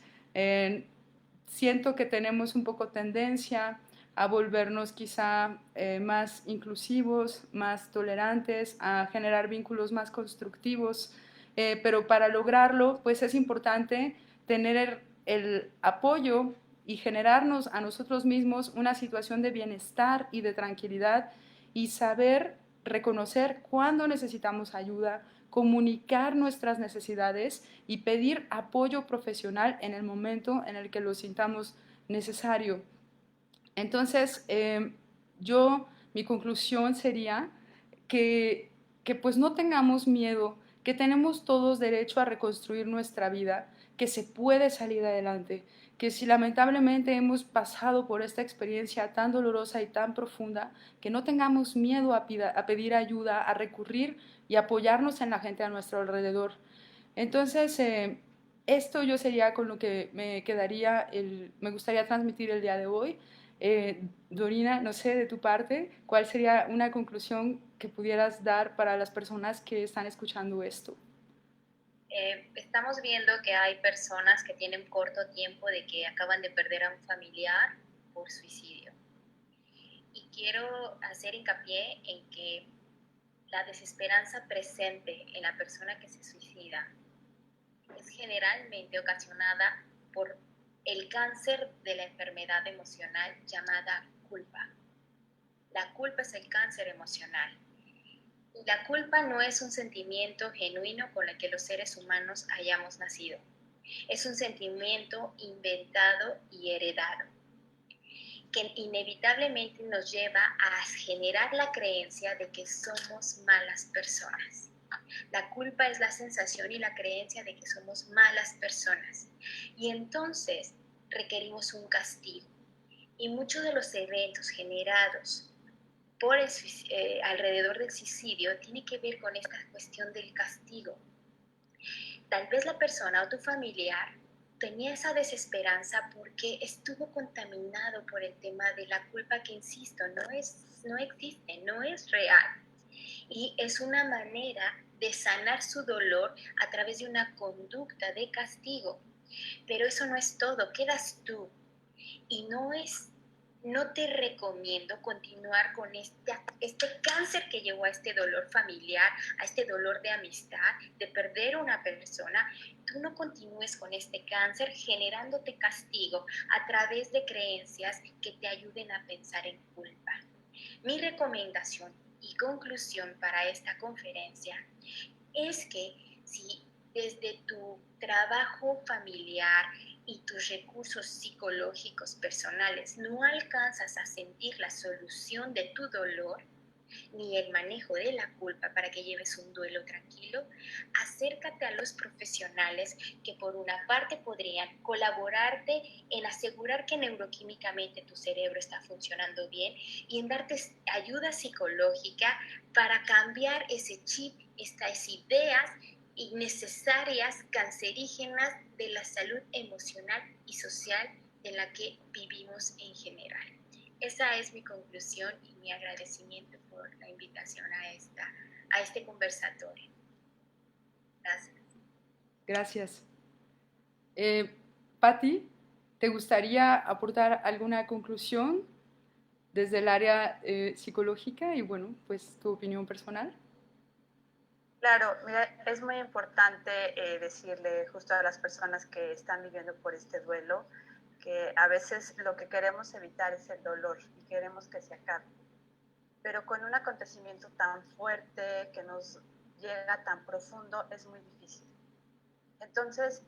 Speaker 2: siento que tenemos un poco tendencia a volvernos quizá más inclusivos, más tolerantes, a generar vínculos más constructivos, pero para lograrlo pues es importante tener el apoyo y generarnos a nosotros mismos una situación de bienestar y de tranquilidad y saber reconocer cuándo necesitamos ayuda, comunicar nuestras necesidades y pedir apoyo profesional en el momento en el que lo sintamos necesario. Entonces, mi conclusión sería que pues no tengamos miedo, que tenemos todos derecho a reconstruir nuestra vida, que se puede salir adelante, que si lamentablemente hemos pasado por esta experiencia tan dolorosa y tan profunda, que no tengamos miedo a pedir ayuda, a recurrir y apoyarnos en la gente a nuestro alrededor. Entonces, esto yo sería con lo que me quedaría, me gustaría transmitir el día de hoy. Dorina, no sé, de tu parte, ¿cuál sería una conclusión que pudieras dar para las personas que están escuchando esto?
Speaker 1: Estamos viendo que hay personas que tienen corto tiempo de que acaban de perder a un familiar por suicidio. Y quiero hacer hincapié en que la desesperanza presente en la persona que se suicida es generalmente ocasionada por el cáncer de la enfermedad emocional llamada culpa. La culpa es el cáncer emocional. Y la culpa no es un sentimiento genuino con el que los seres humanos hayamos nacido. Es un sentimiento inventado y heredado, que inevitablemente nos lleva a generar la creencia de que somos malas personas. La culpa es la sensación y la creencia de que somos malas personas. Y entonces requerimos un castigo. Y muchos de los eventos generados alrededor del suicidio tiene que ver con esta cuestión del castigo. Tal vez la persona o tu familiar tenía esa desesperanza porque estuvo contaminado por el tema de la culpa que, insisto, no existe, no es real. Y es una manera de sanar su dolor a través de una conducta de castigo. Pero eso no es todo, quedas tú. Y no te recomiendo continuar con este cáncer que llevó a este dolor familiar, a este dolor de amistad, de perder a una persona. Tú no continúes con este cáncer generándote castigo a través de creencias que te ayuden a pensar en culpa. Mi recomendación y conclusión para esta conferencia es que si desde tu trabajo familiar y tus recursos psicológicos personales no alcanzas a sentir la solución de tu dolor, ni el manejo de la culpa para que lleves un duelo tranquilo, acércate a los profesionales que por una parte podrían colaborarte en asegurar que neuroquímicamente tu cerebro está funcionando bien y en darte ayuda psicológica para cambiar ese chip, estas ideas innecesarias, cancerígenas de la salud emocional y social en la que vivimos en general. Esa es mi conclusión y mi agradecimiento por la invitación a este conversatorio. Gracias.
Speaker 2: Gracias. Patti, ¿te gustaría aportar alguna conclusión desde el área psicológica y, bueno, pues tu opinión personal?
Speaker 3: Claro, mira, es muy importante decirle justo a las personas que están viviendo por este duelo que a veces lo que queremos evitar es el dolor y queremos que se acabe. Pero con un acontecimiento tan fuerte que nos llega tan profundo es muy difícil. Entonces,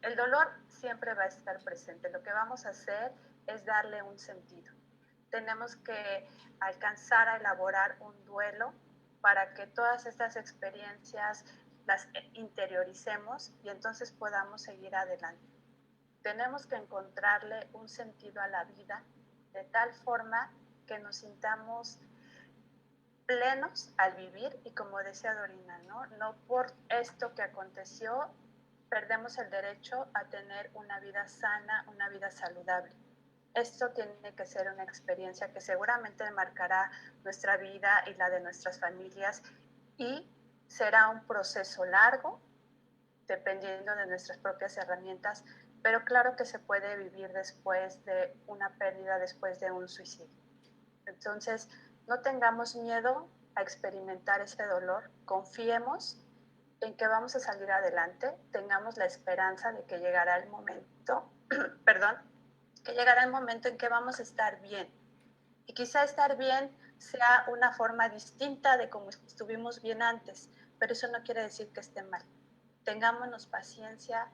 Speaker 3: el dolor siempre va a estar presente. Lo que vamos a hacer es darle un sentido. Tenemos que alcanzar a elaborar un duelo para que todas estas experiencias las interioricemos y entonces podamos seguir adelante. Tenemos que encontrarle un sentido a la vida de tal forma que nos sintamos plenos al vivir y como decía Dorina, no por esto que aconteció perdemos el derecho a tener una vida sana, una vida saludable. Esto tiene que ser una experiencia que seguramente marcará nuestra vida y la de nuestras familias y será un proceso largo, dependiendo de nuestras propias herramientas, pero claro que se puede vivir después de una pérdida, después de un suicidio. Entonces, no tengamos miedo a experimentar ese dolor, confiemos en que vamos a salir adelante, tengamos la esperanza de que llegará el momento, perdón, que llegará el momento en que vamos a estar bien. Y quizá estar bien sea una forma distinta de como estuvimos bien antes, pero eso no quiere decir que esté mal. Tengámonos paciencia,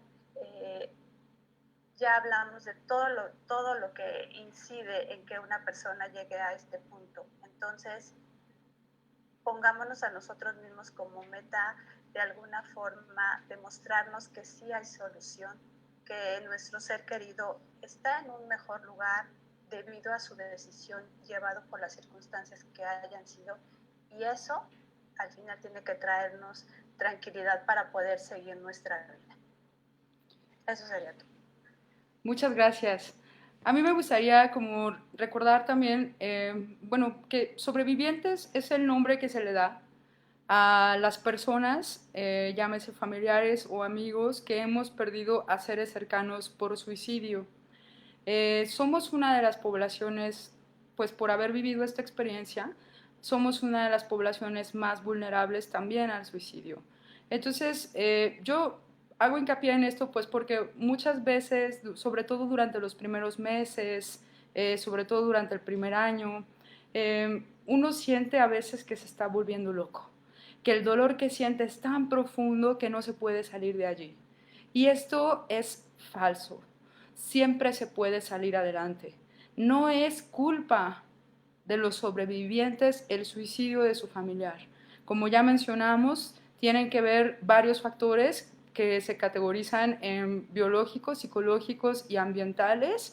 Speaker 3: ya hablamos de todo lo que incide en que una persona llegue a este punto. Entonces, pongámonos a nosotros mismos como meta de alguna forma demostrarnos que sí hay solución, que nuestro ser querido está en un mejor lugar debido a su decisión llevado por las circunstancias que hayan sido, y eso al final tiene que traernos tranquilidad para poder seguir nuestra vida. Eso sería todo.
Speaker 2: Muchas gracias. A mí me gustaría como recordar también, bueno, que sobrevivientes es el nombre que se le da a las personas, llámese familiares o amigos, que hemos perdido a seres cercanos por suicidio. Somos una de las poblaciones, pues por haber vivido esta experiencia, somos una de las poblaciones más vulnerables también al suicidio. Entonces, yo hago hincapié en esto, pues porque muchas veces, sobre todo durante los primeros meses, sobre todo durante el primer año, uno siente a veces que se está volviendo loco, que el dolor que siente es tan profundo que no se puede salir de allí. Y esto es falso. Siempre se puede salir adelante. No es culpa de los sobrevivientes el suicidio de su familiar. Como ya mencionamos, tienen que ver varios factores que se categorizan en biológicos, psicológicos y ambientales.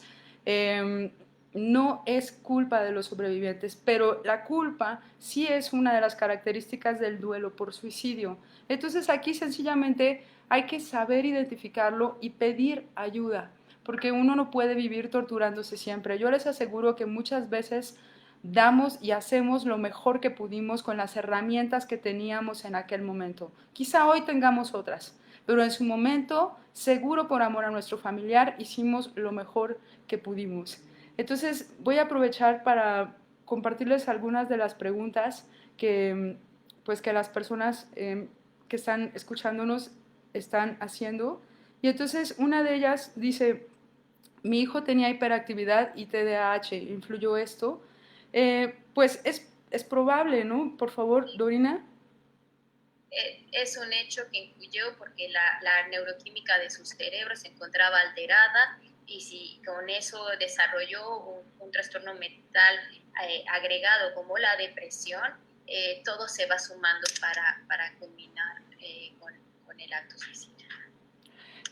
Speaker 2: No es culpa de los sobrevivientes, pero la culpa sí es una de las características del duelo por suicidio. Entonces aquí sencillamente hay que saber identificarlo y pedir ayuda, porque uno no puede vivir torturándose siempre. Yo les aseguro que muchas veces damos y hacemos lo mejor que pudimos con las herramientas que teníamos en aquel momento. Quizá hoy tengamos otras, pero en su momento, seguro por amor a nuestro familiar, hicimos lo mejor que pudimos. Entonces, voy a aprovechar para compartirles algunas de las preguntas que, pues, que las personas que están escuchándonos están haciendo. Y entonces, una de ellas dice: mi hijo tenía hiperactividad y TDAH, ¿influyó esto? Pues es probable, ¿no? Por favor, Dorina.
Speaker 1: Es un hecho que influyó porque la neuroquímica de su cerebro se encontraba alterada, y si con eso desarrolló un trastorno mental agregado como la depresión, todo se va sumando para culminar con el acto suicida.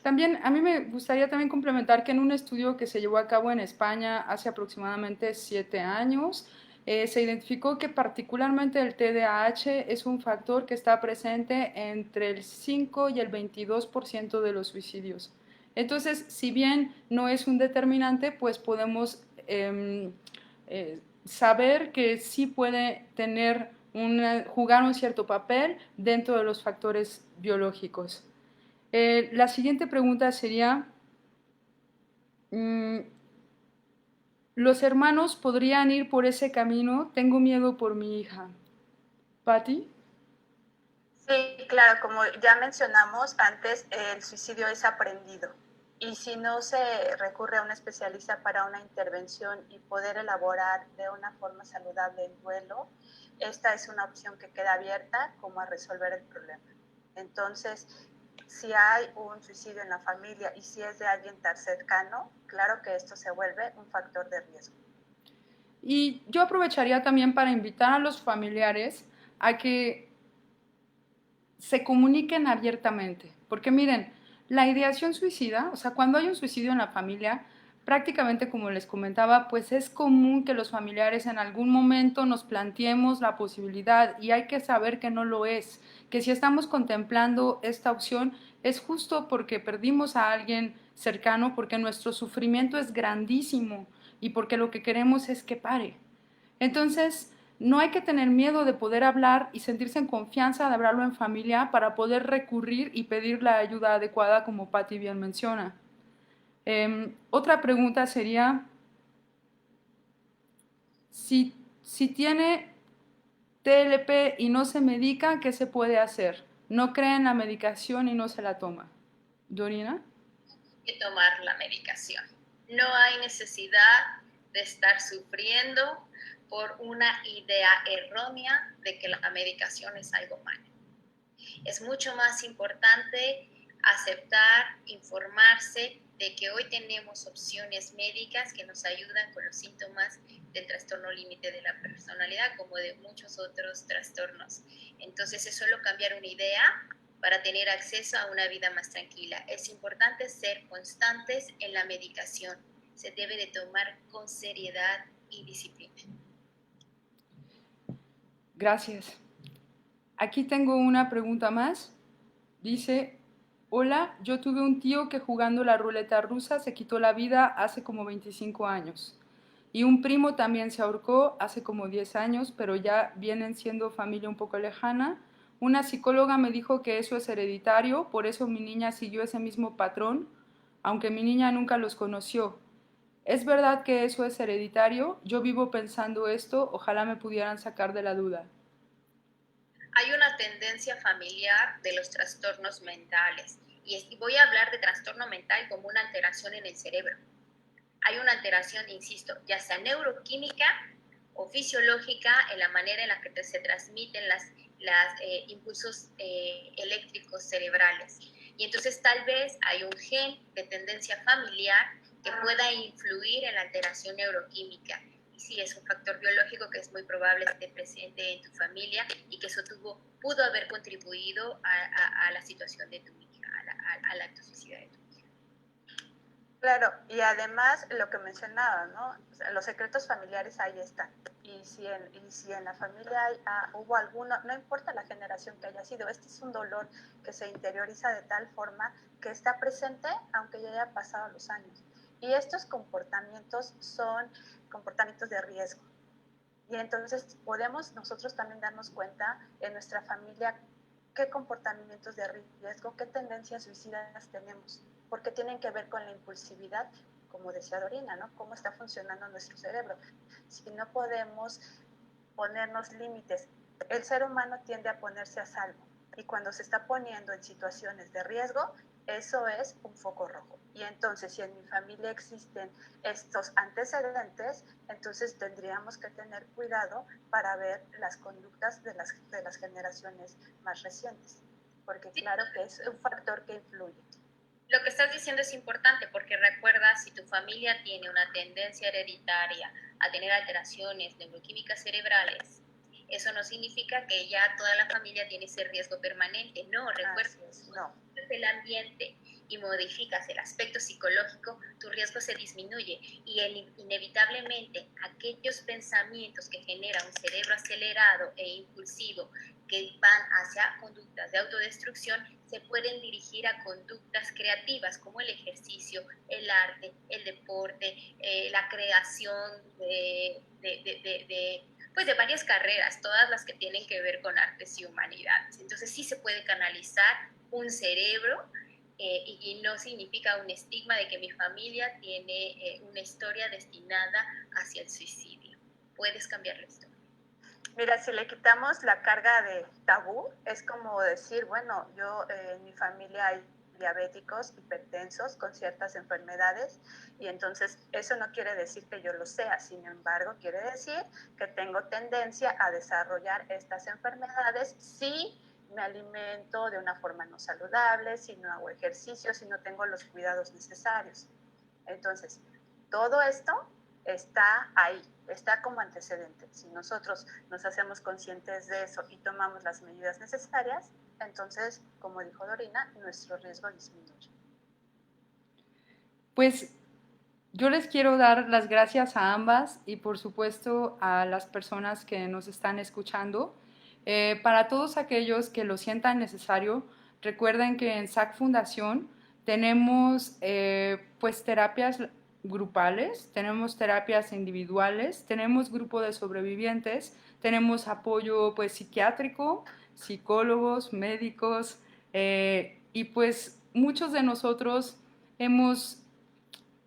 Speaker 2: También a mí me gustaría también complementar que en un estudio que se llevó a cabo en España hace aproximadamente 7 años, se identificó que particularmente el TDAH es un factor que está presente entre el 5 y el 22% de los suicidios. Entonces, si bien no es un determinante, pues podemos saber que sí puede tener jugar un cierto papel dentro de los factores biológicos. La siguiente pregunta sería, ¿los hermanos podrían ir por ese camino? Tengo miedo por mi hija. ¿Patti?
Speaker 3: Sí, claro, como ya mencionamos antes, el suicidio es aprendido. Y si no se recurre a un especialista para una intervención y poder elaborar de una forma saludable el duelo, esta es una opción que queda abierta como a resolver el problema. Entonces, si hay un suicidio en la familia y si es de alguien tan cercano, claro que esto se vuelve un factor de riesgo.
Speaker 2: Y yo aprovecharía también para invitar a los familiares a que se comuniquen abiertamente, porque miren, la ideación suicida, o sea, cuando hay un suicidio en la familia, prácticamente como les comentaba, pues es común que los familiares en algún momento nos planteemos la posibilidad, y hay que saber que no lo es, que si estamos contemplando esta opción es justo porque perdimos a alguien cercano, porque nuestro sufrimiento es grandísimo y porque lo que queremos es que pare. Entonces, no hay que tener miedo de poder hablar y sentirse en confianza de hablarlo en familia para poder recurrir y pedir la ayuda adecuada, como Patti bien menciona. Otra pregunta sería, si tiene TLP y no se medica, ¿qué se puede hacer? No cree en la medicación y no se la toma. Dorina.
Speaker 1: Que tomar la medicación. No hay necesidad de estar sufriendo por una idea errónea de que la medicación es algo malo. Es mucho más importante aceptar, informarse de que hoy tenemos opciones médicas que nos ayudan con los síntomas del trastorno límite de la personalidad, como de muchos otros trastornos. Entonces es solo cambiar una idea para tener acceso a una vida más tranquila. Es importante ser constantes en la medicación. Se debe de tomar con seriedad y disciplina.
Speaker 2: Gracias. Aquí tengo una pregunta más. Dice, hola, yo tuve un tío que jugando la ruleta rusa se quitó la vida hace como 25 años. Y un primo también se ahorcó hace como 10 años, pero ya vienen siendo familia un poco lejana. Una psicóloga me dijo que eso es hereditario, por eso mi niña siguió ese mismo patrón, aunque mi niña nunca los conoció. ¿Es verdad que eso es hereditario? Yo vivo pensando esto, ojalá me pudieran sacar de la duda.
Speaker 1: Hay una tendencia familiar de los trastornos mentales y voy a hablar de trastorno mental como una alteración en el cerebro. Hay una alteración, insisto, ya sea neuroquímica o fisiológica en la manera en la que se transmiten los impulsos eléctricos cerebrales. Y entonces tal vez hay un gen de tendencia familiar que pueda influir en la alteración neuroquímica. Y sí, es un factor biológico que es muy probable que esté presente en tu familia y que eso pudo haber contribuido a la situación de tu hija, a la toxicidad de tu hija.
Speaker 3: Claro, y además lo que mencionaba, ¿no? O sea, los secretos familiares ahí están. Y si en la familia hubo alguno, no importa la generación que haya sido, este es un dolor que se interioriza de tal forma que está presente aunque ya haya pasado los años. Y estos comportamientos son comportamientos de riesgo. Y entonces podemos nosotros también darnos cuenta en nuestra familia qué comportamientos de riesgo, qué tendencias suicidas tenemos, porque tienen que ver con la impulsividad, como decía Dorina, ¿no? Cómo está funcionando nuestro cerebro. Si no podemos ponernos límites, el ser humano tiende a ponerse a salvo y cuando se está poniendo en situaciones de riesgo, eso es un foco rojo. Y entonces, si en mi familia existen estos antecedentes, entonces tendríamos que tener cuidado para ver las conductas de las generaciones más recientes, porque claro que es un factor que influye.
Speaker 1: Lo que estás diciendo es importante porque recuerda, si tu familia tiene una tendencia hereditaria a tener alteraciones neuroquímicas cerebrales, eso no significa que ya toda la familia tiene ese riesgo permanente. No, recuerda,
Speaker 3: no.
Speaker 1: El ambiente y modificas el aspecto psicológico, tu riesgo se disminuye y inevitablemente aquellos pensamientos que genera un cerebro acelerado e impulsivo que van hacia conductas de autodestrucción se pueden dirigir a conductas creativas como el ejercicio, el arte, el deporte, la creación pues de varias carreras, todas las que tienen que ver con artes y humanidades. Entonces sí se puede canalizar un cerebro y no significa un estigma de que mi familia tiene una historia destinada hacia el suicidio. Puedes cambiar la historia.
Speaker 3: Mira, si le quitamos la carga de tabú, es como decir, bueno, yo en mi familia hay diabéticos, hipertensos con ciertas enfermedades y entonces eso no quiere decir que yo lo sea, sin embargo quiere decir que tengo tendencia a desarrollar estas enfermedades si me alimento de una forma no saludable, si no hago ejercicio, si no tengo los cuidados necesarios. Entonces, todo esto está ahí, está como antecedente. Si nosotros nos hacemos conscientes de eso y tomamos las medidas necesarias, entonces, como dijo Dorina, nuestro riesgo disminuye.
Speaker 2: Pues yo les quiero dar las gracias a ambas y por supuesto a las personas que nos están escuchando. Para todos aquellos que lo sientan necesario, recuerden que en SAC Fundación tenemos pues terapias grupales, tenemos terapias individuales, tenemos grupo de sobrevivientes, tenemos apoyo pues psiquiátrico, psicólogos, médicos y pues muchos de nosotros hemos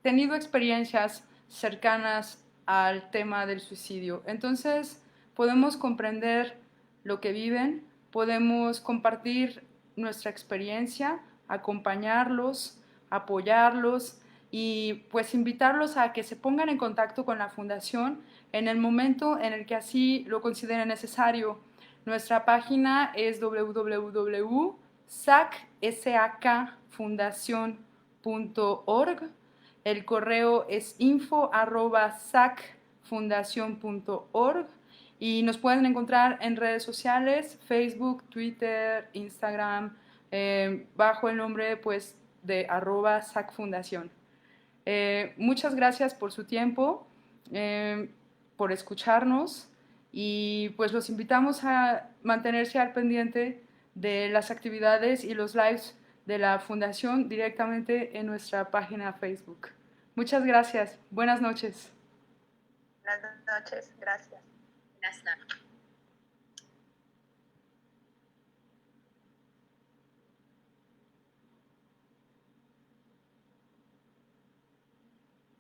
Speaker 2: tenido experiencias cercanas al tema del suicidio. Entonces, podemos comprender lo que viven, podemos compartir nuestra experiencia, acompañarlos, apoyarlos y pues invitarlos a que se pongan en contacto con la fundación en el momento en el que así lo consideren necesario. Nuestra página es www.sacfundacion.org. El correo es info@sacfundacion.org y nos pueden encontrar en redes sociales, Facebook, Twitter, Instagram, bajo el nombre pues de @sacfundacion. Muchas gracias por su tiempo, por escucharnos y pues los invitamos a mantenerse al pendiente de las actividades y los lives de la Fundación directamente en nuestra página Facebook. Muchas gracias. Buenas noches.
Speaker 3: Buenas noches. Gracias.
Speaker 1: Buenas noches.